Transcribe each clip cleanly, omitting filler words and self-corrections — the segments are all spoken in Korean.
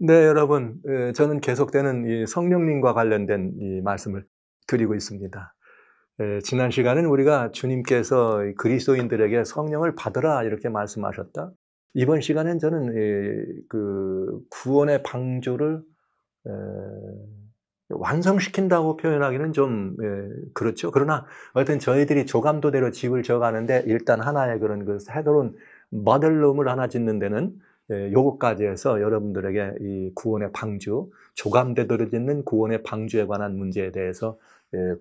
네, 여러분, 저는 계속되는 이 성령님과 관련된 이 말씀을 드리고 있습니다. 지난 시간은 우리가 주님께서 이 그리스도인들에게 성령을 받으라 이렇게 말씀하셨다. 이번 시간엔 저는 그 구원의 방주를 완성시킨다고 표현하기는 좀 그렇죠. 그러나 어쨌든 저희들이 조감도대로 집을 지어가는데 일단 하나의 그런 그 새로운 모델룸을 하나 짓는 데는 요것까지 해서 여러분들에게 이 구원의 방주, 조감대도로 짓는 구원의 방주에 관한 문제에 대해서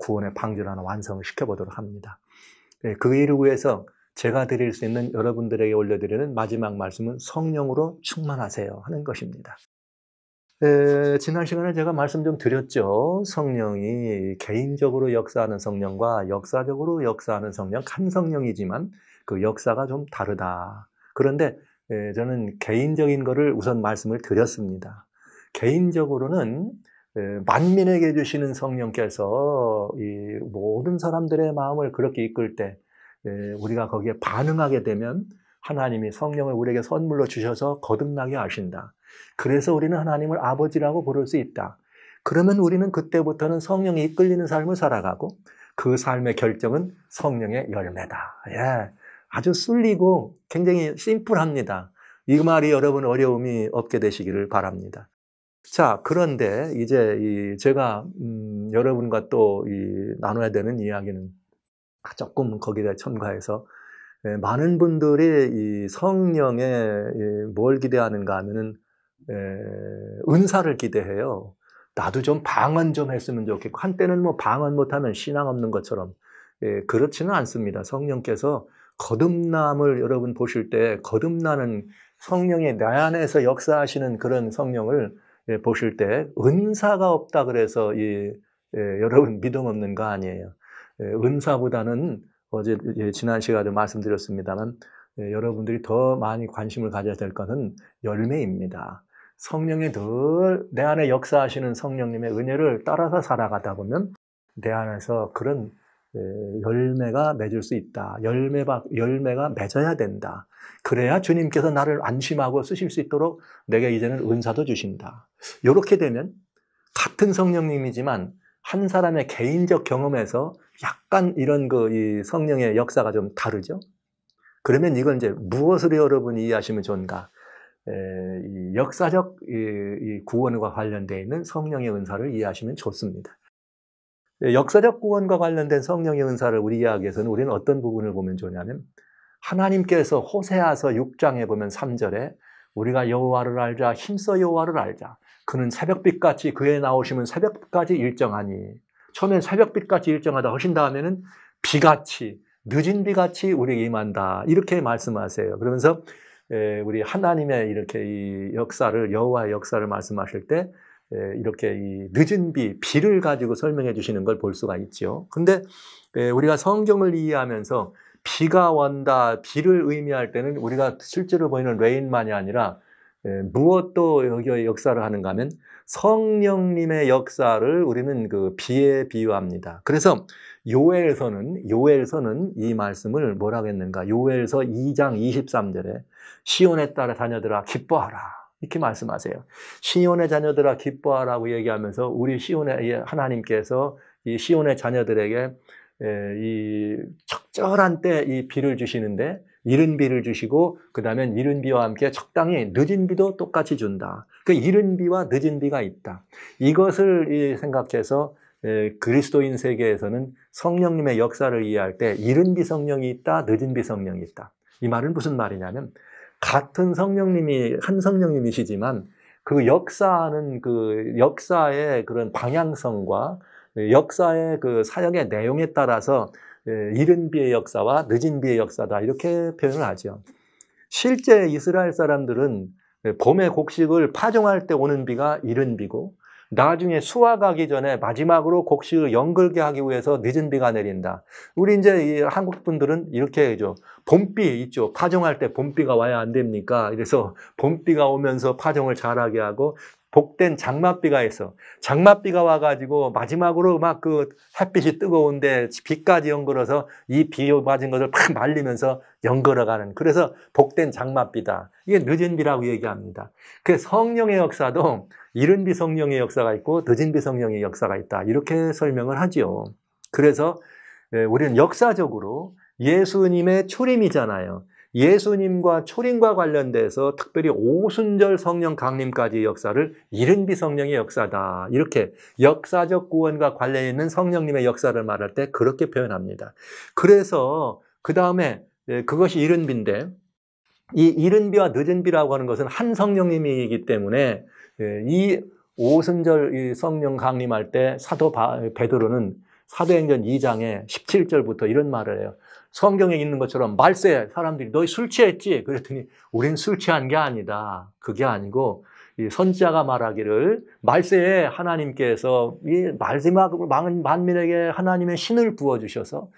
구원의 방주를 하나 완성시켜 보도록 합니다. 그 일을 위해서 제가 드릴 수 있는 여러분들에게 올려드리는 마지막 말씀은 성령으로 충만하세요 하는 것입니다. 지난 시간에 제가 말씀 좀 드렸죠. 성령이 개인적으로 역사하는 성령과 역사적으로 역사하는 성령, 한 성령이지만 그 역사가 좀 다르다. 그런데 저는 개인적인 거를 우선 말씀을 드렸습니다. 개인적으로는 만민에게 주시는 성령께서 이 모든 사람들의 마음을 그렇게 이끌 때 우리가 거기에 반응하게 되면 하나님이 성령을 우리에게 선물로 주셔서 거듭나게 하신다. 그래서 우리는 하나님을 아버지라고 부를 수 있다. 그러면 우리는 그때부터는 성령이 이끌리는 삶을 살아가고 그 삶의 결정은 성령의 열매다. 예, 아주 쏠리고 굉장히 심플합니다. 이 말이 여러분 어려움이 없게 되시기를 바랍니다. 자, 그런데 이제 제가 여러분과 또 나눠야 되는 이야기는 조금 거기에 첨가해서 많은 분들이 이 성령에 뭘 기대하는가 하면은 은사를 기대해요. 나도 좀 방언 좀 했으면 좋겠고, 한때는 뭐 방언 못하면 신앙 없는 것처럼 그렇지는 않습니다. 성령께서 거듭남을 여러분 보실 때 거듭나는 성령이 내 안에서 역사하시는 그런 성령을 보실 때 은사가 없다 그래서 여러분 믿음 없는 거 아니에요. 은사보다는 어제 지난 시간에 말씀드렸습니다만 여러분들이 더 많이 관심을 가져야 될 것은 열매입니다. 성령이 늘 내 안에 역사하시는 성령님의 은혜를 따라서 살아가다 보면 내 안에서 그런 열매가 맺을 수 있다. 열매가 맺어야 된다. 그래야 주님께서 나를 안심하고 쓰실 수 있도록 내게 이제는 은사도 주신다. 이렇게 되면 같은 성령님이지만 한 사람의 개인적 경험에서 약간 이런 이 성령의 역사가 좀 다르죠. 그러면 이건 이제 무엇으로 여러분이 이해하시면 좋은가? 이 역사적 이 구원과 관련되어 있는 성령의 은사를 이해하시면 좋습니다. 역사적 구원과 관련된 성령의 은사를 우리 이야기에서는 우리는 어떤 부분을 보면 좋냐면 하나님께서 호세아서 6장에 보면 3절에 우리가 여호와를 알자 힘써 여호와를 알자 그는 새벽빛같이 그에 나오시면 새벽까지 일정하니 처음엔 새벽빛같이 일정하다 하신 다음에는 비같이 늦은 비같이 우리에게 임한다 이렇게 말씀하세요. 그러면서 우리 하나님의 이렇게 이 역사를 여호와의 역사를 말씀하실 때 이렇게 이 늦은 비를 가지고 설명해 주시는 걸 볼 수가 있죠. 근데 우리가 성경을 이해하면서 비가 온다, 비를 의미할 때는 우리가 실제로 보이는 레인만이 아니라 무엇도 여기 역사를 하는가 하면 성령님의 역사를 우리는 그 비에 비유합니다. 그래서 요엘서는 이 말씀을 뭐라고 했는가? 요엘서 2장 23절에 시온에 따라 자녀들아 기뻐하라. 이렇게 말씀하세요. 시온의 자녀들아 기뻐하라고 얘기하면서 우리 시온의 하나님께서 이 시온의 자녀들에게 이 적절한 때 이 비를 주시는데 이른 비를 주시고 그 다음에 이른 비와 함께 적당히 늦은 비도 똑같이 준다. 그 이른 비와 늦은 비가 있다. 이것을 생각해서 그리스도인 세계에서는 성령님의 역사를 이해할 때 이른 비 성령이 있다, 늦은 비 성령이 있다. 이 말은 무슨 말이냐면 같은 성령님이 한 성령님이시지만 그 역사하는 그 역사의 그런 방향성과 역사의 그 사역의 내용에 따라서 이른 비의 역사와 늦은 비의 역사다 이렇게 표현을 하죠. 실제 이스라엘 사람들은 봄의 곡식을 파종할 때 오는 비가 이른 비고 나중에 수확하기 전에 마지막으로 곡식을 연글게 하기 위해서 늦은 비가 내린다. 우리 이제 이 한국 분들은 이렇게 해죠. 봄비 있죠. 파종할 때 봄비가 와야 안 됩니까? 그래서 봄비가 오면서 파종을 잘하게 하고 복된 장맛비가 있어. 장맛비가 와가지고 마지막으로 막 그 햇빛이 뜨거운데 비까지 연걸어서 이 비 맞은 것을 팍 말리면서 연걸어가는. 그래서 복된 장맛비다. 이게 늦은 비라고 얘기합니다. 그 성령의 역사도 이른 비 성령의 역사가 있고 늦은 비 성령의 역사가 있다. 이렇게 설명을 하지요. 그래서 우리는 역사적으로 예수님의 초림이잖아요. 예수님과 초림과 관련돼서 특별히 오순절 성령 강림까지의 역사를 이른 비 성령의 역사다. 이렇게 역사적 구원과 관련 있는 성령님의 역사를 말할 때 그렇게 표현합니다. 그래서 그 다음에 그것이 이른 비인데 이 이른 비와 늦은 비라고 하는 것은 한 성령님이기 때문에 이 오순절 이 성령 강림할 때 사도 베드로는 사도행전 2장에 17절부터 이런 말을 해요. 성경에 있는 것처럼 말세 사람들이 너희 술 취했지? 그랬더니 우린 술 취한 게 아니다. 그게 아니고 이 선지자가 말하기를 말세에 하나님께서 이 마지막 만민에게 하나님의 신을 부어주셔서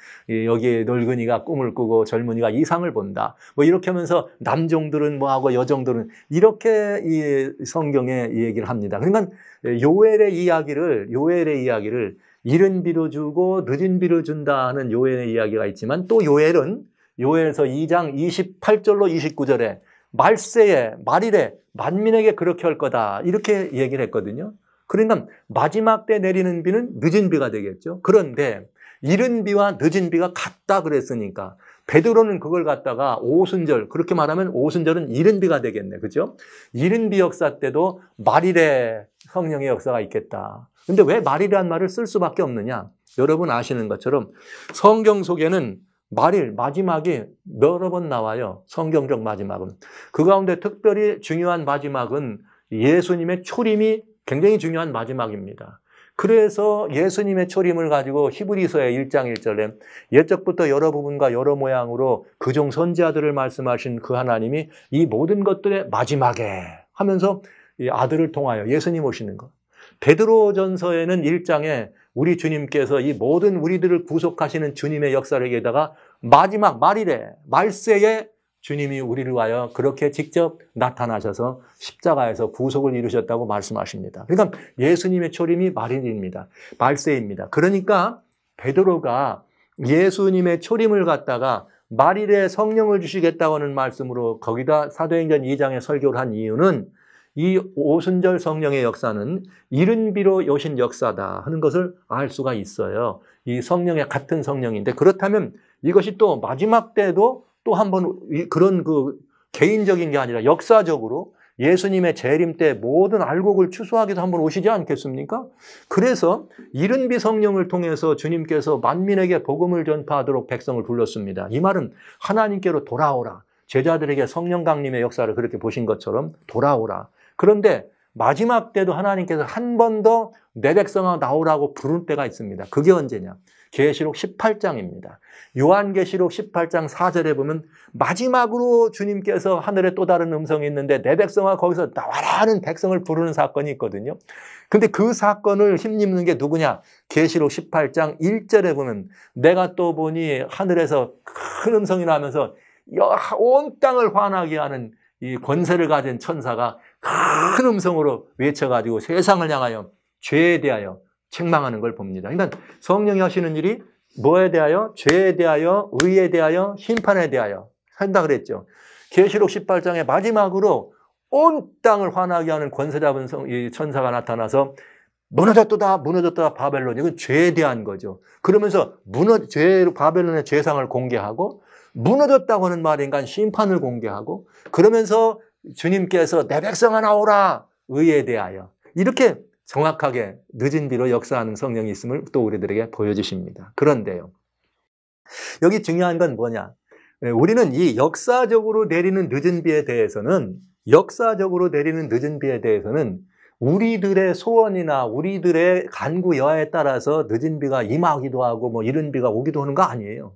여기 늙은이가 꿈을 꾸고 젊은이가 이상을 본다. 뭐 이렇게 하면서 남종들은 뭐하고 여종들은 이렇게 이 성경에 이 얘기를 합니다. 그러니까 요엘의 이야기를 이른 비로 주고 늦은 비로 준다 하는 요엘의 이야기가 있지만 또 요엘에서 2장 28절로 29절에 말일에 만민에게 그렇게 할 거다 이렇게 얘기를 했거든요. 그러니까 마지막 때 내리는 비는 늦은 비가 되겠죠. 그런데 이른 비와 늦은 비가 같다 그랬으니까 베드로는 그걸 갖다가 오순절, 그렇게 말하면 오순절은 이른 비가 되겠네. 그죠? 이른 비 역사 때도 말일에 성령의 역사가 있겠다. 근데 왜 말이라는 말을 쓸 수밖에 없느냐? 여러분 아시는 것처럼 성경 속에는 말일, 마지막이 여러 번 나와요. 성경적 마지막은. 그 가운데 특별히 중요한 마지막은 예수님의 초림이 굉장히 중요한 마지막입니다. 그래서 예수님의 초림을 가지고 히브리서의 1장 1절에 옛적부터 여러 부분과 여러 모양으로 그종 선지자들을 말씀하신 그 하나님이 이 모든 것들의 마지막에 하면서 이 아들을 통하여 예수님 오시는 것. 베드로전서에는 1장에 우리 주님께서 이 모든 우리들을 구속하시는 주님의 역사를 얘기하다가 마지막 말일에 말세에 주님이 우리를 위하여 그렇게 직접 나타나셔서 십자가에서 구속을 이루셨다고 말씀하십니다. 그러니까 예수님의 초림이 말일입니다. 말세입니다. 그러니까 베드로가 예수님의 초림을 갖다가 말일에 성령을 주시겠다고 하는 말씀으로 거기다 사도행전 2장에 설교를 한 이유는 이 오순절 성령의 역사는 이른 비로 오신 역사다 하는 것을 알 수가 있어요. 이 성령의 같은 성령인데 그렇다면 이것이 또 마지막 때도 또 한번 그런 그 개인적인 게 아니라 역사적으로 예수님의 재림 때 모든 알곡을 추수하기도 한번 오시지 않겠습니까? 그래서 이른 비 성령을 통해서 주님께서 만민에게 복음을 전파하도록 백성을 불렀습니다. 이 말은 하나님께로 돌아오라. 제자들에게 성령 강림의 역사를 그렇게 보신 것처럼 돌아오라. 그런데 마지막 때도 하나님께서 한 번 더 내 백성아 나오라고 부를 때가 있습니다. 그게 언제냐? 계시록 18장입니다. 요한계시록 18장 4절에 보면 마지막으로 주님께서 하늘에 또 다른 음성이 있는데 내 백성아 거기서 나와라 하는 백성을 부르는 사건이 있거든요. 근데 그 사건을 힘입는 게 누구냐? 계시록 18장 1절에 보면 내가 또 보니 하늘에서 큰 음성이 나면서 온 땅을 환하게 하는 이 권세를 가진 천사가 큰 음성으로 외쳐가지고 세상을 향하여 죄에 대하여 책망하는 걸 봅니다. 그러니까 성령이 하시는 일이 뭐에 대하여? 죄에 대하여, 의에 대하여, 심판에 대하여 한다 그랬죠. 계시록 18장의 마지막으로 온 땅을 환하게 하는 권세 잡은 이 천사가 나타나서 무너졌다 바벨론. 이건 죄에 대한 거죠. 그러면서 바벨론의 죄상을 공개하고 무너졌다고 하는 말인가 심판을 공개하고 그러면서 주님께서 내 백성아 나오라 의에 대하여 이렇게 정확하게 늦은 비로 역사하는 성령이 있음을 또 우리들에게 보여주십니다. 그런데요. 여기 중요한 건 뭐냐? 우리는 이 역사적으로 내리는 늦은 비에 대해서는 우리들의 소원이나 우리들의 간구 여하에 따라서 늦은 비가 임하기도 하고 뭐 이른 비가 오기도 하는 거 아니에요.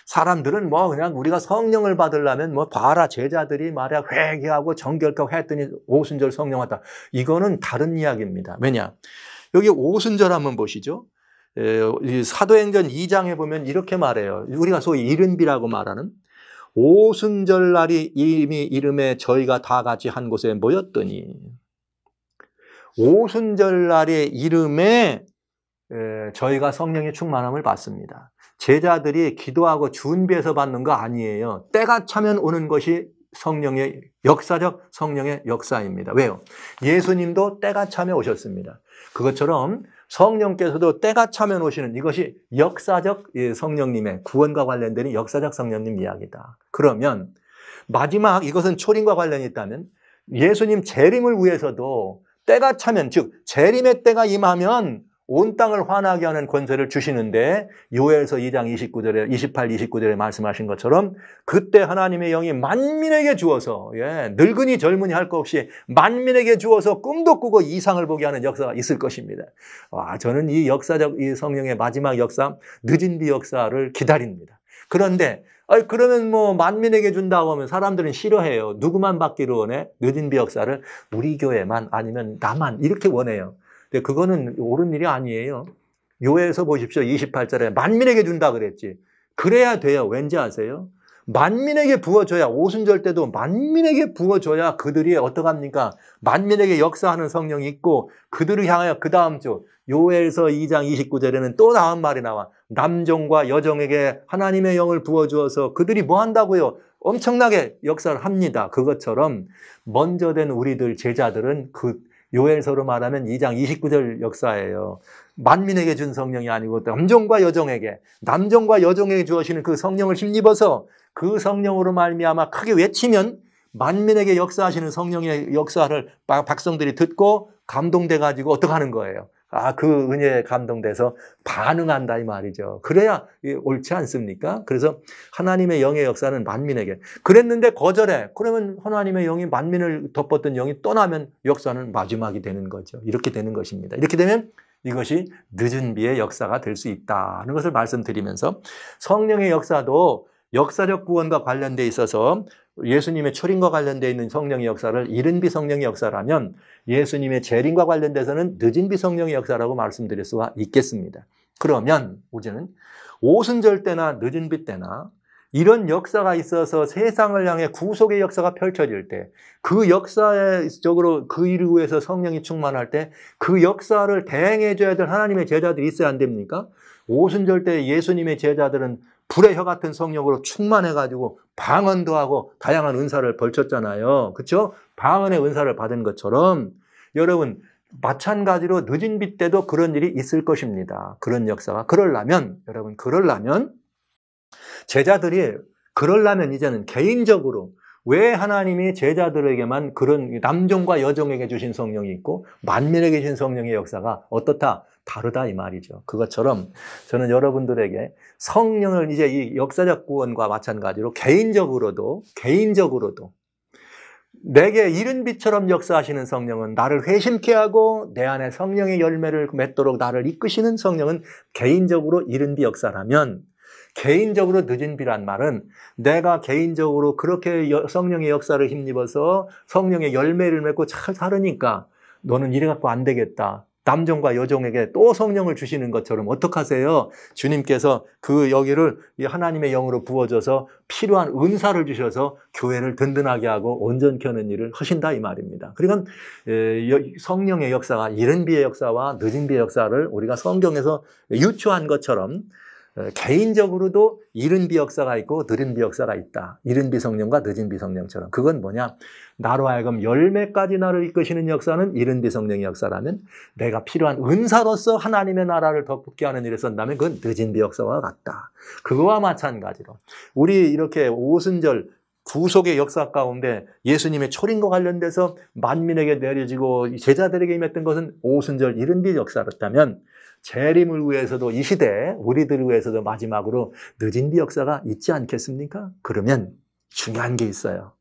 사람들은 뭐 그냥 우리가 성령을 받으려면 뭐 봐라 제자들이 말이야 회개하고 정결하고 했더니 오순절 성령 왔다. 이거는 다른 이야기입니다. 왜냐? 여기 오순절 한번 보시죠. 사도행전 2장에 보면 이렇게 말해요. 우리가 소위 이른 비라고 말하는 오순절 날이 이미 이름에 저희가 다 같이 한 곳에 모였더니 오순절날의 이름에 저희가 성령의 충만함을 받습니다. 제자들이 기도하고 준비해서 받는 거 아니에요. 때가 차면 오는 것이 성령의 역사적 성령의 역사입니다. 왜요? 예수님도 때가 차면 오셨습니다. 그것처럼 성령께서도 때가 차면 오시는 이것이 역사적 성령님의 구원과 관련된 역사적 성령님 이야기다. 그러면 마지막 이것은 초림과 관련이 있다면 예수님 재림을 위해서도 때가 차면, 즉 재림의 때가 임하면 온 땅을 환하게 하는 권세를 주시는데 요엘서 2장 29절에 28, 29절에 말씀하신 것처럼 그때 하나님의 영이 만민에게 주어서 늙은이 젊은이 할 것 없이 만민에게 주어서 꿈도 꾸고 이상을 보게 하는 역사가 있을 것입니다. 저는 이 역사적 이 성령의 마지막 역사, 늦은 비 역사를 기다립니다. 그런데 그러면 뭐 만민에게 준다고 하면 사람들은 싫어해요. 누구만 받기를 원해? 늦은 비 역사를 우리 교회만 아니면 나만 이렇게 원해요. 근데 그거는 옳은 일이 아니에요. 요엘서 보십시오. 28절에 만민에게 준다 그랬지. 그래야 돼요. 왠지 아세요? 만민에게 부어줘야, 오순절 때도 만민에게 부어줘야 그들이 어떡합니까? 만민에게 역사하는 성령이 있고 그들을 향하여 그 다음 주 요엘서 2장 29절에는 또 다음 말이 나와. 남종과 여종에게 하나님의 영을 부어주어서 그들이 뭐 한다고요? 엄청나게 역사를 합니다. 그것처럼 먼저 된 우리들 제자들은 그 요엘서로 말하면 2장 29절 역사예요. 만민에게 준 성령이 아니고 남종과 여종에게 주어지는 그 성령을 힘입어서 그 성령으로 말미암아 크게 외치면 만민에게 역사하시는 성령의 역사를 백성들이 듣고 감동돼 가지고 어떻게 하는 거예요? 그 은혜에 감동돼서 반응한다 이 말이죠. 그래야 옳지 않습니까? 그래서 하나님의 영의 역사는 만민에게. 그랬는데 거절해. 그러면 하나님의 영이 만민을 덮었던 영이 떠나면 역사는 마지막이 되는 거죠. 이렇게 되는 것입니다. 이렇게 되면 이것이 늦은 비의 역사가 될 수 있다는 것을 말씀드리면서 성령의 역사도 역사적 구원과 관련돼 있어서 예수님의 초림과 관련되어 있는 성령의 역사를 이른 비 성령의 역사라면 예수님의 재림과 관련돼서는 늦은 비 성령의 역사라고 말씀드릴 수가 있겠습니다. 그러면 우리는 오순절 때나 늦은 비 때나 이런 역사가 있어서 세상을 향해 구속의 역사가 펼쳐질 때 그 역사적으로 그 일을 위해서 성령이 충만할 때 그 역사를 대행해줘야 될 하나님의 제자들이 있어야 안 됩니까? 오순절 때 예수님의 제자들은 불의 혀 같은 성령으로 충만해가지고 방언도 하고 다양한 은사를 벌쳤잖아요. 그렇죠? 방언의 은사를 받은 것처럼 여러분 마찬가지로 늦은 비 때도 그런 일이 있을 것입니다. 그런 역사가. 그러려면 제자들이 이제는 개인적으로 왜 하나님이 제자들에게만 그런 남종과 여종에게 주신 성령이 있고 만민에게 주신 성령의 역사가 어떻다? 다르다 이 말이죠. 그것처럼 저는 여러분들에게 성령을 이제 이 역사적 구원과 마찬가지로 개인적으로도 내게 이른 빛처럼 역사하시는 성령은 나를 회심케 하고 내 안에 성령의 열매를 맺도록 나를 이끄시는 성령은 개인적으로 이른 비 역사라면 개인적으로 늦은 비란 말은 내가 개인적으로 그렇게 성령의 역사를 힘입어서 성령의 열매를 맺고 잘 살으니까 너는 이래 갖고 안 되겠다. 남종과 여종에게 또 성령을 주시는 것처럼 어떡하세요? 주님께서 그 여기를 하나님의 영으로 부어줘서 필요한 은사를 주셔서 교회를 든든하게 하고 온전케 하는 일을 하신다 이 말입니다. 그러니까 성령의 역사가 이른 비의 역사와 늦은 비의 역사를 우리가 성경에서 유추한 것처럼 개인적으로도 이른 비 역사가 있고 늦은 비 역사가 있다. 이른 비 성령과 늦은 비 성령처럼. 그건 뭐냐? 나로 하여금 열매까지 나를 이끄시는 역사는 이른 비 성령의 역사라면 내가 필요한 은사로서 하나님의 나라를 덮게 하는 일을 쓴다면 그건 늦은 비 역사와 같다. 그거와 마찬가지로 우리 이렇게 오순절 구속의 역사 가운데 예수님의 초림과 관련돼서 만민에게 내려지고 제자들에게 임했던 것은 오순절 이른 비 역사였다면 재림을 위해서도 이 시대에 우리들을 위해서도 마지막으로 늦은 비 역사가 있지 않겠습니까? 그러면 중요한 게 있어요.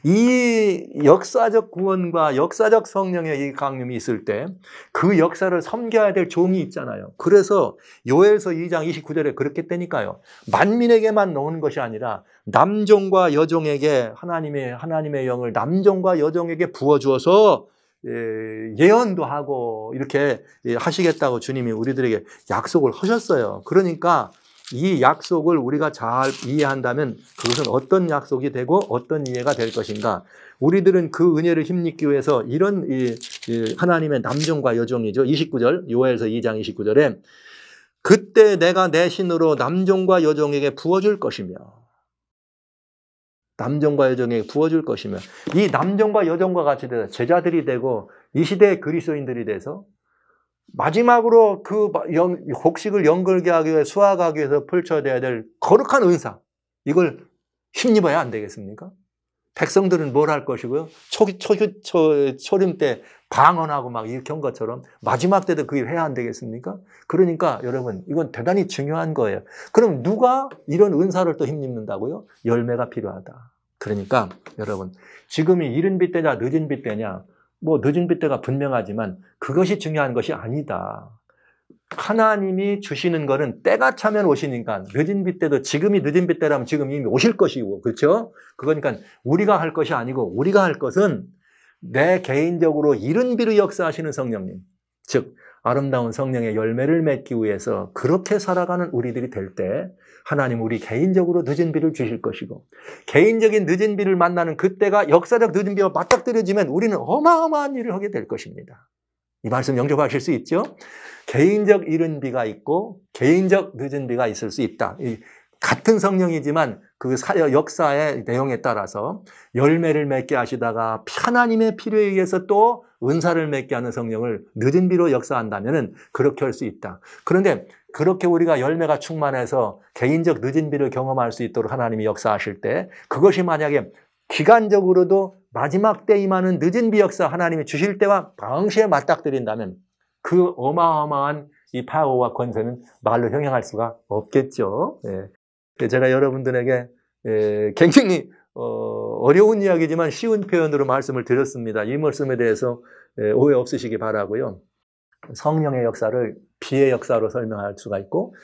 이 역사적 구원과 역사적 성령의 이 강림이 있을 때 그 역사를 섬겨야 될 종이 있잖아요. 그래서 요엘서 2장 29절에 그렇게 되니까요. 만민에게만 놓은 것이 아니라 남종과 여종에게 하나님의 영을 남종과 여종에게 부어주어서 예언도 하고 이렇게 하시겠다고 주님이 우리들에게 약속을 하셨어요. 그러니까 이 약속을 우리가 잘 이해한다면 그것은 어떤 약속이 되고 어떤 이해가 될 것인가. 우리들은 그 은혜를 힘입기 위해서 이런 하나님의 남종과 여종이죠. 29절, 요엘서 2장 29절에 그때 내가 내 신으로 남종과 여종에게 부어줄 것이며 남종과 여종에게 부어줄 것이며 이 남종과 여종과 같이 돼서 제자들이 되고 이 시대의 그리스도인들이 돼서 마지막으로 그 곡식을 연결게 하기 위해 수확하기 위해서 펼쳐져야 될 거룩한 은사 이걸 힘입어야 안 되겠습니까? 백성들은 뭘 할 것이고요? 초림 때 방언하고 막 이렇게 한 것처럼 마지막 때도 그 일 해야 안 되겠습니까? 그러니까 여러분 이건 대단히 중요한 거예요. 그럼 누가 이런 은사를 또 힘입는다고요? 열매가 필요하다. 그러니까 여러분 지금이 이른 빛 때냐 늦은 빛 때냐 뭐 늦은 빛 때가 분명하지만 그것이 중요한 것이 아니다. 하나님이 주시는 거는 때가 차면 오시니까 늦은 빛 때도 지금이 늦은 빛 때라면 지금 이미 오실 것이고 그렇죠? 그러니까 우리가 할 것이 아니고 우리가 할 것은 내 개인적으로 이른 비로 역사하시는 성령님 즉 아름다운 성령의 열매를 맺기 위해서 그렇게 살아가는 우리들이 될 때 하나님 우리 개인적으로 늦은 비를 주실 것이고 개인적인 늦은 비를 만나는 그때가 역사적 늦은 비와 맞닥뜨려지면 우리는 어마어마한 일을 하게 될 것입니다. 이 말씀 영접하실 수 있죠? 개인적 이른 비가 있고 개인적 늦은 비가 있을 수 있다. 같은 성령이지만 그 역사의 내용에 따라서 열매를 맺게 하시다가 하나님의 필요에 의해서 또 은사를 맺게 하는 성령을 늦은 비로 역사한다면 그렇게 할 수 있다. 그런데 그렇게 우리가 열매가 충만해서 개인적 늦은 비를 경험할 수 있도록 하나님이 역사하실 때 그것이 만약에 기간적으로도 마지막 때 임하는 늦은 비 역사 하나님이 주실 때와 동시에 맞닥뜨린다면 그 어마어마한 이 파워와 권세는 말로 형용할 수가 없겠죠. 예. 제가 여러분들에게 굉장히 어려운 이야기지만 쉬운 표현으로 말씀을 드렸습니다. 이 말씀에 대해서 오해 없으시기 바라고요. 성령의 역사를 비의 역사로 설명할 수가 있고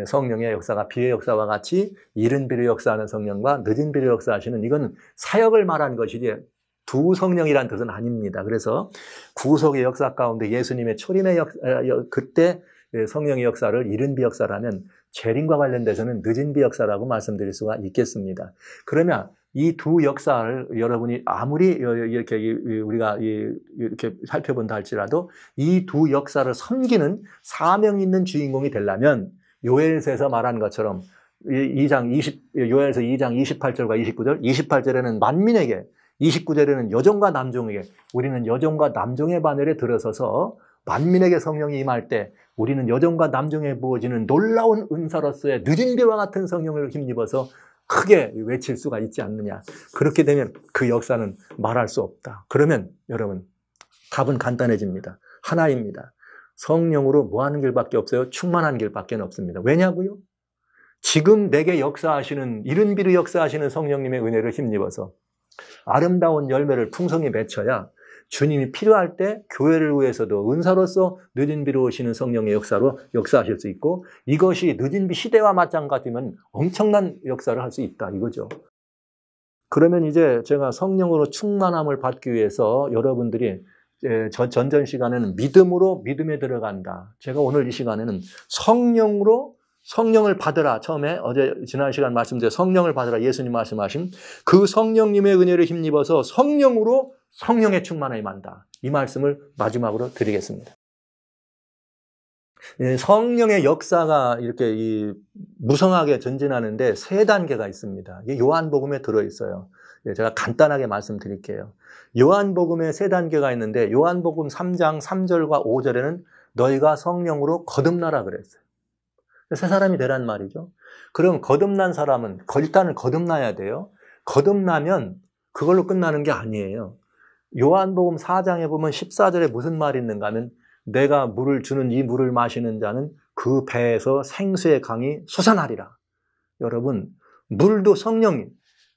성령의 역사가 비의 역사와 같이 이른 비로 역사하는 성령과 늦은 비로 역사하시는 이건 사역을 말하는 것이지 두 성령이란 뜻은 아닙니다. 그래서 구속의 역사 가운데 예수님의 초림의 그때 성령의 역사를 이른 비 역사라면 재림과 관련돼서는 늦은 비 역사라고 말씀드릴 수가 있겠습니다. 그러면 이 두 역사를 여러분이 아무리 이렇게 우리가 이렇게 살펴본다 할지라도 이 두 역사를 섬기는 사명 있는 주인공이 되려면 요엘서에서 말한 것처럼 요엘서 2장 28절과 29절, 28절에는 만민에게 29절에는 여종과 남종에게 우리는 여종과 남종의 바늘에 들어서서 만민에게 성령이 임할 때 우리는 여종과 남종에 부어지는 놀라운 은사로서의 늦은 비와 같은 성령을 힘입어서 크게 외칠 수가 있지 않느냐. 그렇게 되면 그 역사는 말할 수 없다. 그러면 여러분 답은 간단해집니다. 하나입니다. 성령으로 뭐 하는 길밖에 없어요? 충만한 길밖에 없습니다. 왜냐고요? 지금 내게 역사하시는 이른 비로 역사하시는 성령님의 은혜를 힘입어서 아름다운 열매를 풍성히 맺혀야 주님이 필요할 때 교회를 위해서도 은사로서 늦은 비로 오시는 성령의 역사로 역사하실 수 있고 이것이 늦은 비 시대와 마찬가지면 엄청난 역사를 할 수 있다 이거죠. 그러면 이제 제가 성령으로 충만함을 받기 위해서 여러분들이 전전 시간에는 믿음으로 믿음에 들어간다. 제가 오늘 이 시간에는 성령을 받으라. 처음에 지난 시간 말씀드린 성령을 받으라. 예수님 말씀하신 그 성령님의 은혜를 힘입어서 성령으로 성령의 충만함이 임한다. 이 말씀을 마지막으로 드리겠습니다. 성령의 역사가 이렇게 무성하게 전진하는데 세 단계가 있습니다. 이게 요한복음에 들어있어요. 제가 간단하게 말씀드릴게요. 요한복음에 세 단계가 있는데 요한복음 3장 3절과 5절에는 너희가 성령으로 거듭나라 그랬어요. 새 사람이 되란 말이죠. 그럼 거듭난 사람은 일단은 거듭나야 돼요. 거듭나면 그걸로 끝나는 게 아니에요. 요한복음 4장에 보면 14절에 무슨 말이 있는가 하면 내가 물을 주는 이 물을 마시는 자는 그 배에서 생수의 강이 솟아나리라. 여러분 물도 성령님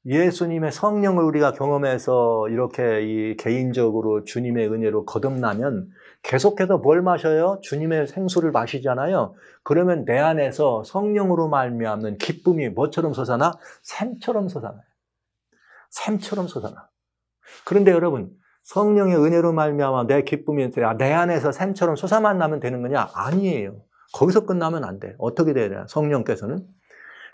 예수님의 성령을 우리가 경험해서 이렇게 개인적으로 주님의 은혜로 거듭나면 계속해서 뭘 마셔요? 주님의 생수를 마시잖아요. 그러면 내 안에서 성령으로 말미암는 기쁨이 뭐처럼 솟아나? 샘처럼 솟아나요. 샘처럼 솟아나. 그런데 여러분 성령의 은혜로 말미암아 내 기쁨이 내 안에서 샘처럼 솟아만 나면 되는 거냐? 아니에요. 거기서 끝나면 안 돼. 어떻게 돼야 되나? 성령께서는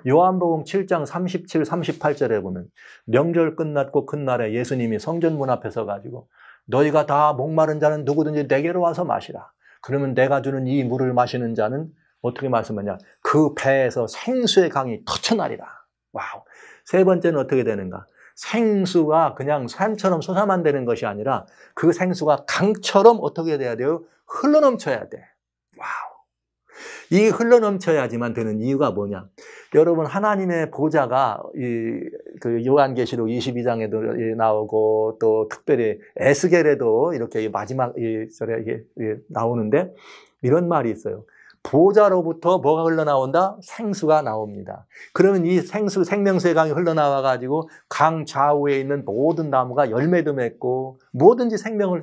요한복음 7장 37, 38절에 보면 명절 끝났고 큰 날에 예수님이 성전문 앞에 서가지고 너희가 다 목마른 자는 누구든지 내게로 와서 마시라. 그러면 내가 주는 이 물을 마시는 자는 어떻게 말씀하냐? 그 배에서 생수의 강이 터쳐나리라. 와우. 세 번째는 어떻게 되는가? 생수가 그냥 샘처럼 솟아만 되는 것이 아니라 그 생수가 강처럼 어떻게 돼야 돼요? 흘러넘쳐야 돼. 와우. 이 흘러넘쳐야지만 되는 이유가 뭐냐? 여러분, 하나님의 보좌가 그 요한계시록 22장에도 나오고 또 특별히 에스겔에도 이렇게 마지막 절에 나오는데 이런 말이 있어요. 보좌로부터 뭐가 흘러나온다? 생수가 나옵니다. 그러면 이 생수, 생명수의 강이 흘러나와가지고 강 좌우에 있는 모든 나무가 열매도 맺고 뭐든지 생명을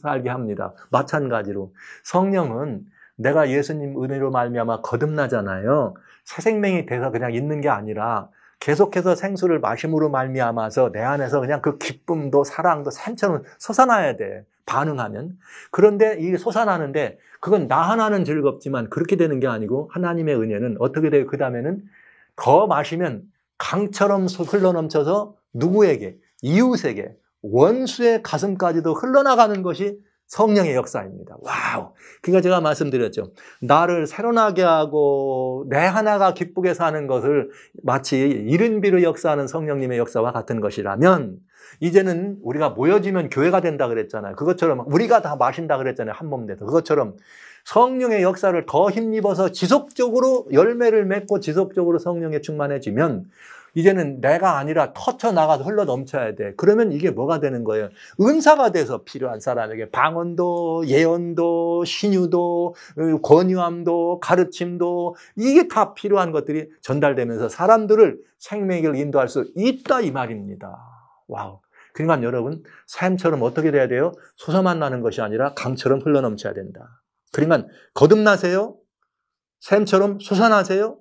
살게 합니다. 마찬가지로 성령은 내가 예수님 은혜로 말미암아 거듭나잖아요. 새 생명이 돼서 그냥 있는 게 아니라 계속해서 생수를 마심으로 말미암아서 내 안에서 그냥 그 기쁨도 사랑도 샘처럼 솟아나야 돼. 반응하면. 그런데 이 솟아나는데 그건 나 하나는 즐겁지만 그렇게 되는 게 아니고 하나님의 은혜는 어떻게 돼요? 그 다음에는 더 마시면 강처럼 흘러넘쳐서 누구에게? 이웃에게, 원수의 가슴까지도 흘러나가는 것이 성령의 역사입니다. 와우. 그러니까 제가 말씀드렸죠. 나를 새로나게 하고 내 하나가 기쁘게 사는 것을 마치 이른비로 역사하는 성령님의 역사와 같은 것이라면 이제는 우리가 모여지면 교회가 된다 그랬잖아요. 그것처럼 우리가 다 마신다 그랬잖아요. 한 몸 돼서. 그것처럼 성령의 역사를 더 힘입어서 지속적으로 열매를 맺고 지속적으로 성령에 충만해지면 이제는 내가 아니라 터쳐나가서 흘러넘쳐야 돼. 그러면 이게 뭐가 되는 거예요? 은사가 돼서 필요한 사람에게 방언도, 예언도, 신유도, 권유함도, 가르침도 이게 다 필요한 것들이 전달되면서 사람들을 생명의 길을 인도할 수 있다 이 말입니다. 와우. 그러니까 여러분, 샘처럼 어떻게 돼야 돼요? 솟아만 나는 것이 아니라 강처럼 흘러넘쳐야 된다. 그러니까 거듭나세요. 샘처럼 솟아나세요.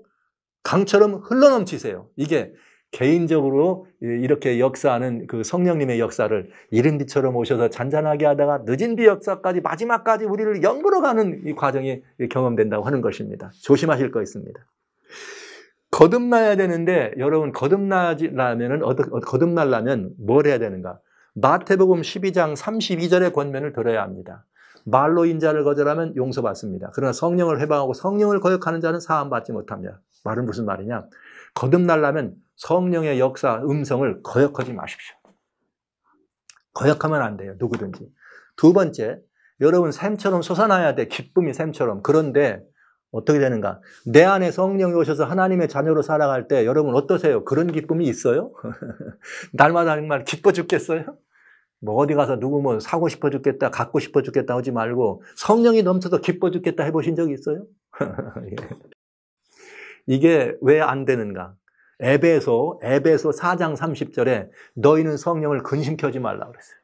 강처럼 흘러넘치세요. 이게 개인적으로 이렇게 역사하는 그 성령님의 역사를 이른 비처럼 오셔서 잔잔하게 하다가 늦은 비 역사까지 마지막까지 우리를 연결어가는 이 과정이 경험된다고 하는 것입니다. 조심하실 거 있습니다. 거듭나야 되는데 여러분 거듭나려면 뭘 해야 되는가? 마태복음 12장 32절의 권면을 들어야 합니다. 말로 인자를 거절하면 용서받습니다. 그러나 성령을 회방하고 성령을 거역하는 자는 사함받지 못합니다. 말은 무슨 말이냐? 거듭나려면 성령의 역사, 음성을 거역하지 마십시오. 거역하면 안 돼요. 누구든지. 두 번째, 여러분 샘처럼 솟아나야 돼. 기쁨이 샘처럼. 그런데 어떻게 되는가? 내 안에 성령이 오셔서 하나님의 자녀로 살아갈 때 여러분 어떠세요? 그런 기쁨이 있어요? 날마다 정말 기뻐 죽겠어요? 뭐 어디 가서 누구 뭐 사고 싶어 죽겠다, 갖고 싶어 죽겠다 하지 말고 성령이 넘쳐서 기뻐 죽겠다 해보신 적이 있어요? 이게 왜 안 되는가? 에베소 4장 30절에 너희는 성령을 근심케 하지 말라고 그랬어요.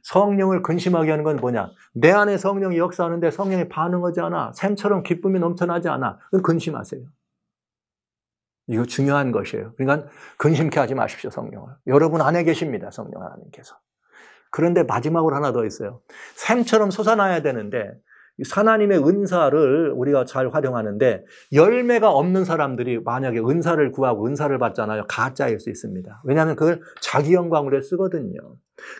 성령을 근심하게 하는 건 뭐냐? 내 안에 성령이 역사하는데 성령이 반응하지 않아. 샘처럼 기쁨이 넘쳐나지 않아. 그건 근심하세요. 이거 중요한 것이에요. 그러니까 근심케 하지 마십시오, 성령을. 여러분 안에 계십니다, 성령 하나님께서. 그런데 마지막으로 하나 더 있어요. 샘처럼 솟아나야 되는데 하나님의 은사를 우리가 잘 활용하는데 열매가 없는 사람들이 만약에 은사를 구하고 은사를 받잖아요. 가짜일 수 있습니다. 왜냐하면 그걸 자기 영광으로 쓰거든요.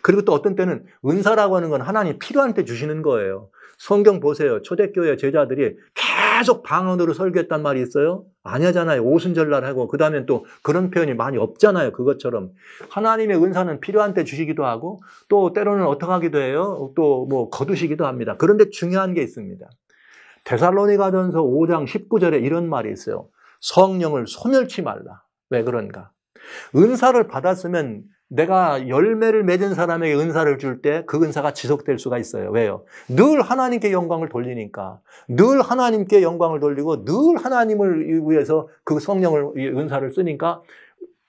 그리고 또 어떤 때는 은사라고 하는 건 하나님이 필요한 때 주시는 거예요. 성경 보세요. 초대교회 제자들이 계속 방언으로 설교했단 말이 있어요? 아니잖아요. 오순절날 하고 그 다음엔 또 그런 표현이 많이 없잖아요. 그것처럼 하나님의 은사는 필요한 때 주시기도 하고 또 때로는 어떻게 하기도 해요. 또 뭐 거두시기도 합니다. 그런데 중요한 게 있습니다. 데살로니가전서 5장 19절에 이런 말이 있어요. 성령을 소멸치 말라. 왜 그런가? 은사를 받았으면 내가 열매를 맺은 사람에게 은사를 줄 때 그 은사가 지속될 수가 있어요. 왜요? 늘 하나님께 영광을 돌리니까. 늘 하나님께 영광을 돌리고 늘 하나님을 위해서 그 성령을, 은사를 쓰니까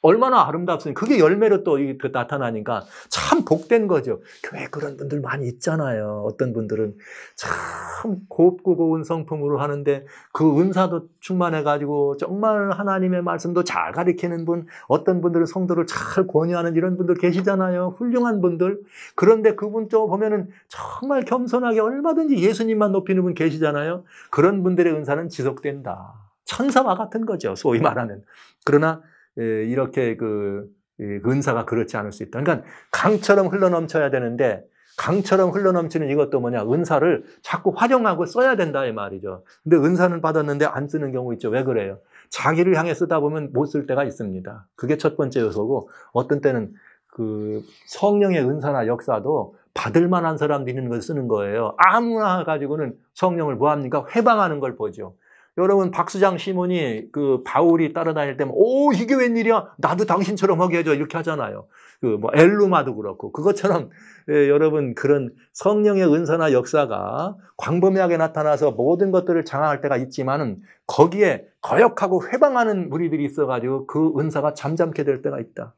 얼마나 아름답습니까? 그게 열매로 또 나타나니까 참 복된 거죠. 교회 그런 분들 많이 있잖아요. 어떤 분들은 참 곱고 고운 성품으로 하는데 그 은사도 충만해가지고 정말 하나님의 말씀도 잘 가르치는 분, 어떤 분들은 성도를 잘 권유하는 이런 분들 계시잖아요. 훌륭한 분들. 그런데 그분 또 보면은 정말 겸손하게 얼마든지 예수님만 높이는 분 계시잖아요. 그런 분들의 은사는 지속된다. 천사와 같은 거죠. 소위 말하면. 그러나 이렇게 그 은사가 그렇지 않을 수 있다. 그러니까 강처럼 흘러넘쳐야 되는데 강처럼 흘러넘치는 이것도 뭐냐, 은사를 자꾸 활용하고 써야 된다 이 말이죠. 근데 은사는 받았는데 안 쓰는 경우 있죠. 왜 그래요? 자기를 향해 쓰다 보면 못 쓸 때가 있습니다. 그게 첫 번째 요소고, 어떤 때는 그 성령의 은사나 역사도 받을 만한 사람들이 있는 걸 쓰는 거예요. 아무나 가지고는 성령을 뭐합니까? 회방하는 걸 보죠. 여러분, 박수장 시몬이 그 바울이 따라다닐 때면, 오, 이게 웬일이야? 나도 당신처럼 하게 해줘. 이렇게 하잖아요. 그 뭐 엘루마도 그렇고. 그것처럼, 여러분, 그런 성령의 은사나 역사가 광범위하게 나타나서 모든 것들을 장악할 때가 있지만은, 거기에 거역하고 회방하는 무리들이 있어가지고 그 은사가 잠잠케 될 때가 있다.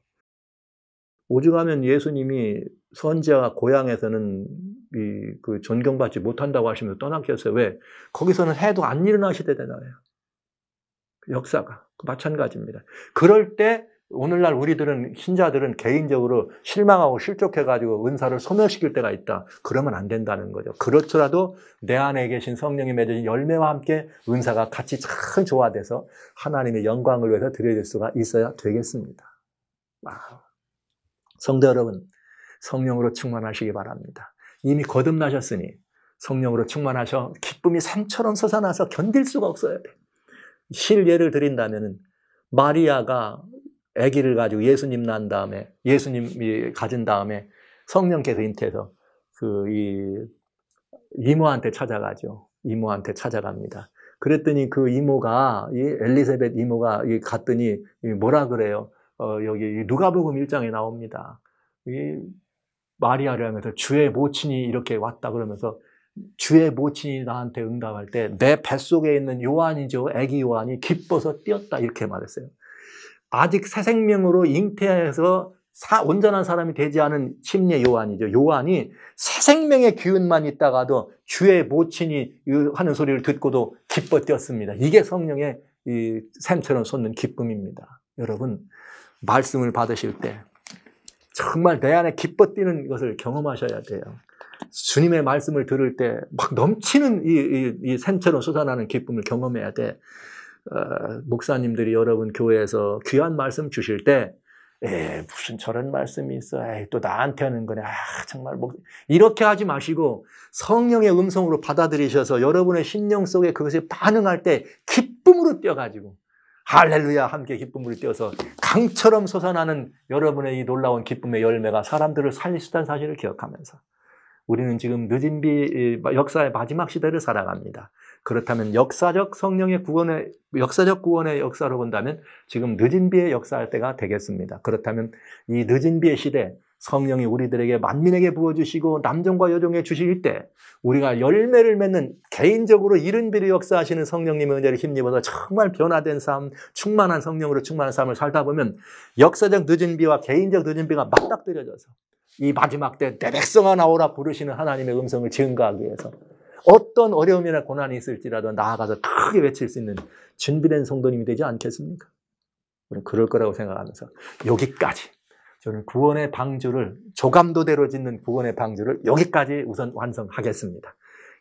오죽하면 예수님이 선지자가 고향에서는 그 존경받지 못한다고 하시면서 떠났겠어요. 왜? 거기서는 해도 안 일어나시대잖아요. 역사가. 마찬가지입니다. 그럴 때 오늘날 우리들은, 신자들은 개인적으로 실망하고 실족해가지고 은사를 소멸시킬 때가 있다. 그러면 안 된다는 거죠. 그렇더라도 내 안에 계신 성령이 맺어진 열매와 함께 은사가 같이 참 조화돼서 하나님의 영광을 위해서 드려질 수가 있어야 되겠습니다. 성도 여러분, 성령으로 충만하시기 바랍니다. 이미 거듭나셨으니 성령으로 충만하셔 기쁨이 산처럼 솟아나서 견딜 수가 없어야 돼. 실예를 드린다면은, 마리아가 아기를 가지고 예수님 난 다음에, 예수님이 가진 다음에 성령께서 잉태해서 이 이모한테 찾아가죠. 이모한테 찾아갑니다. 그랬더니 그 이모가, 이 엘리사벳 이모가 갔더니 뭐라 그래요? 여기 누가복음 1장에 나옵니다. 이 마리아를 하면서 주의 모친이 이렇게 왔다 그러면서, 주의 모친이 나한테 응답할 때 내 뱃속에 있는 요한이죠. 아기 요한이 기뻐서 뛰었다. 이렇게 말했어요. 아직 새 생명으로 잉태해서 온전한 사람이 되지 않은 침례 요한이죠. 요한이 새 생명의 기운만 있다가도 주의 모친이 하는 소리를 듣고도 기뻐 뛰었습니다. 이게 성령의 이 샘처럼 솟는 기쁨입니다. 여러분, 말씀을 받으실 때 정말 내 안에 기뻐 뛰는 것을 경험하셔야 돼요. 주님의 말씀을 들을 때 막 넘치는 이 샘처럼 솟아나는 기쁨을 경험해야 돼. 목사님들이 여러분 교회에서 귀한 말씀 주실 때, 무슨 저런 말씀이 있어. 또 나한테 하는 거냐. 정말 이렇게 하지 마시고 성령의 음성으로 받아들이셔서 여러분의 심령 속에 그것에 반응할 때 기쁨으로 뛰어가지고, 할렐루야 함께 기쁨으로 뛰어서 강처럼 솟아나는 여러분의 이 놀라운 기쁨의 열매가 사람들을 살리시다는 사실을 기억하면서, 우리는 지금 늦은 비 역사의 마지막 시대를 살아갑니다. 그렇다면 역사적 성령의 구원의, 역사적 구원의 역사로 본다면 지금 늦은 비의 역사할 때가 되겠습니다. 그렇다면 이 늦은 비의 시대, 성령이 우리들에게 만민에게 부어주시고 남정과 여종에 주실 때 우리가 열매를 맺는, 개인적으로 이른 비를 역사하시는 성령님의 은혜를 힘입어서 정말 변화된 삶, 충만한 성령으로 충만한 삶을 살다 보면 역사적 늦은 비와 개인적 늦은 비가 맞닥뜨려져서 이 마지막 때 내 백성아 나오라 부르시는 하나님의 음성을 증거하기 위해서 어떤 어려움이나 고난이 있을지라도 나아가서 크게 외칠 수 있는 준비된 성도님이 되지 않겠습니까? 저는 그럴 거라고 생각하면서 여기까지, 저는 구원의 방주를, 조감도대로 짓는 구원의 방주를 여기까지 우선 완성하겠습니다.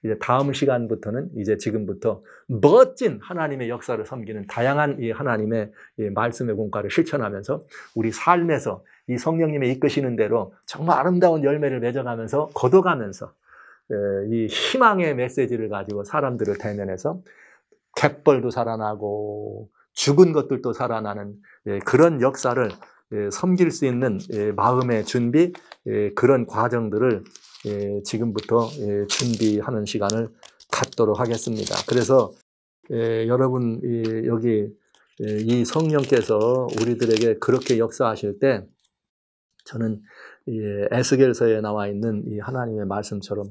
이제 다음 시간부터는, 이제 지금부터 멋진 하나님의 역사를 섬기는 다양한 이 하나님의 이 말씀의 공과를 실천하면서 우리 삶에서 이 성령님의 이끄시는 대로 정말 아름다운 열매를 맺어가면서, 거둬가면서 이 희망의 메시지를 가지고 사람들을 대면해서 갯벌도 살아나고 죽은 것들도 살아나는 그런 역사를 섬길 수 있는 마음의 준비, 그런 과정들을 지금부터 준비하는 시간을 갖도록 하겠습니다. 그래서 여러분, 여기 이 성령께서 우리들에게 그렇게 역사하실 때, 저는 에스겔서에 나와 있는 이 하나님의 말씀처럼,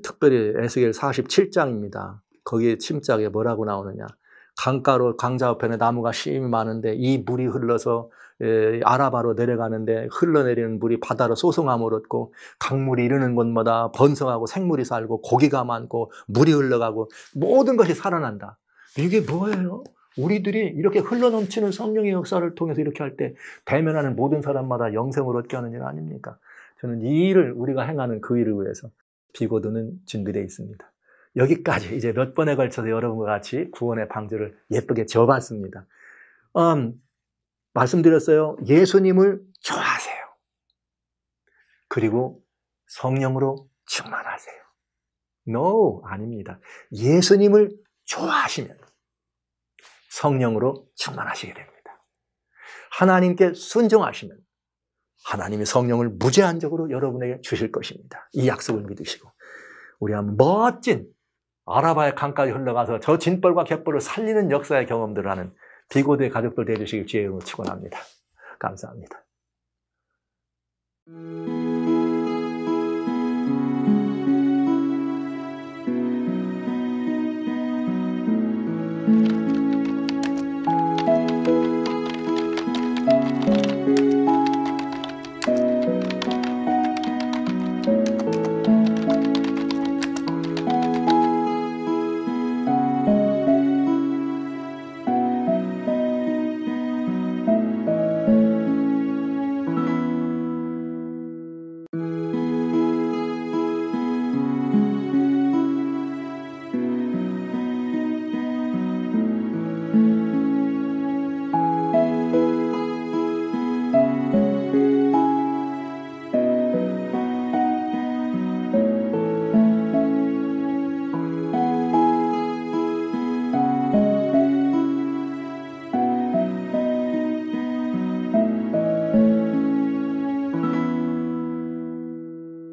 특별히 에스겔 47장입니다. 거기에 침짝에 뭐라고 나오느냐. 강가로, 강자 우편에 나무가 심히 많은데 이 물이 흘러서 아라바로 내려가는데 흘러내리는 물이 바다로 솟음함을 얻고 강물이 이르는 곳마다 번성하고 생물이 살고 고기가 많고 물이 흘러가고 모든 것이 살아난다. 이게 뭐예요? 우리들이 이렇게 흘러넘치는 성령의 역사를 통해서 이렇게 할 때 대면하는 모든 사람마다 영생을 얻게 하는 일 아닙니까? 저는 이 일을, 우리가 행하는 그 일을 위해서 비고도는 준비되어 있습니다. 여기까지 이제 몇 번에 걸쳐서 여러분과 같이 구원의 방주를 예쁘게 지어봤습니다. 말씀드렸어요. 예수님을 좋아하세요. 그리고 성령으로 충만하세요. No, 아닙니다. 예수님을 좋아하시면 성령으로 충만하시게 됩니다. 하나님께 순종하시면 하나님이 성령을 무제한적으로 여러분에게 주실 것입니다. 이 약속을 믿으시고 우리가 멋진 아라바의 강까지 흘러가서 저 진벌과 갯벌을 살리는 역사의 경험들을 하는 비고드의 가족들 되주시길 주의 이름으로 축원합니다. 감사합니다.